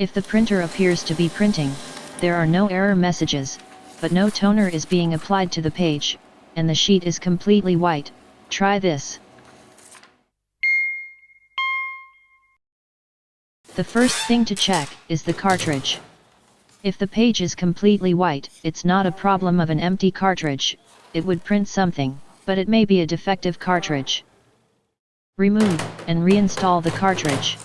If the printer appears to be printing, there are no error messages, but no toner is being applied to the page, and the sheet is completely white, try this. The first thing to check is the cartridge. If the page is completely white, it's not a problem of an empty cartridge, it would print something, but it may be a defective cartridge. Remove and reinstall the cartridge.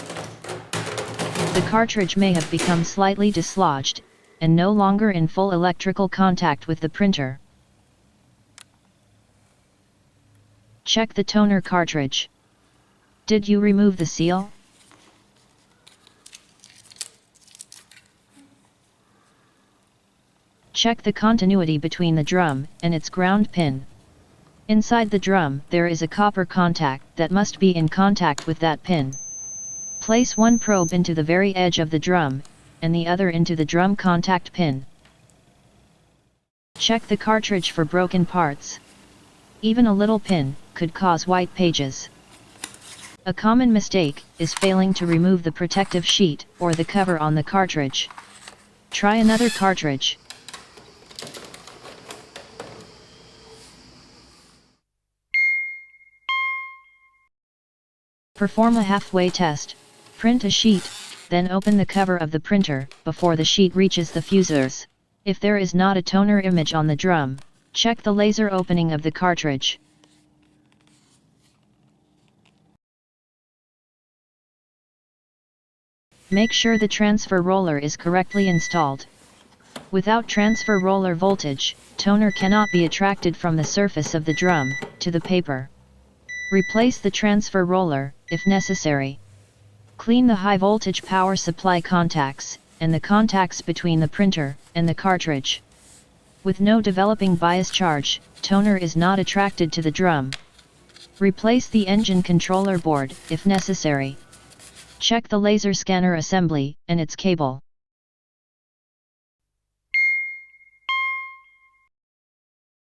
The cartridge may have become slightly dislodged, and no longer in full electrical contact with the printer. Check the toner cartridge. Did you remove the seal? Check the continuity between the drum and its ground pin. Inside the drum there is a copper contact that must be in contact with that pin. Place one probe into the very edge of the drum, and the other into the drum contact pin. Check the cartridge for broken parts. Even a little pin could cause white pages. A common mistake is failing to remove the protective sheet or the cover on the cartridge. Try another cartridge. Perform a halfway test. Print a sheet, then open the cover of the printer before the sheet reaches the fusers. If there is not a toner image on the drum, check the laser opening of the cartridge. Make sure the transfer roller is correctly installed. Without transfer roller voltage, toner cannot be attracted from the surface of the drum to the paper. Replace the transfer roller, if necessary. Clean the high voltage power supply contacts, and the contacts between the printer and the cartridge. With no developing bias charge, toner is not attracted to the drum. Replace the engine controller board, if necessary. Check the laser scanner assembly and its cable.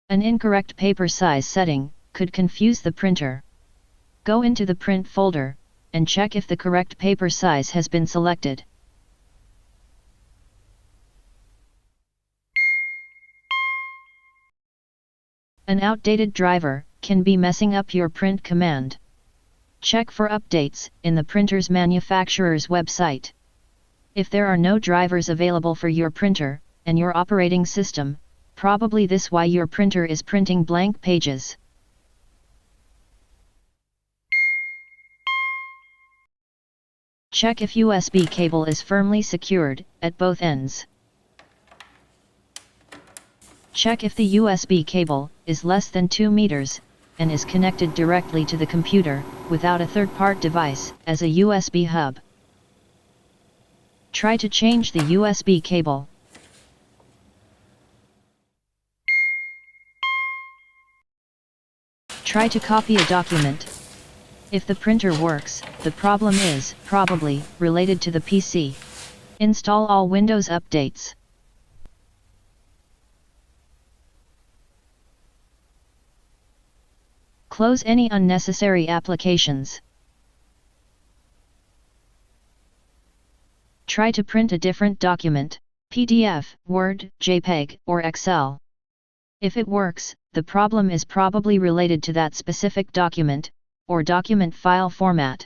An incorrect paper size setting could confuse the printer. Go into the print folder, and check if the correct paper size has been selected. An outdated driver can be messing up your print command. Check for updates in the printer's manufacturer's website. If there are no drivers available for your printer and your operating system, probably this is why your printer is printing blank pages. Check if USB cable is firmly secured at both ends. Check if the USB cable is less than 2 meters and is connected directly to the computer without a third-part device as a USB hub. Try to change the USB cable. Try to copy a document. If the printer works, the problem is probably related to the PC. Install all Windows updates. Close any unnecessary applications. Try to print a different document, PDF, Word, JPEG, or Excel. If it works, the problem is probably related to that specific document, or document file format.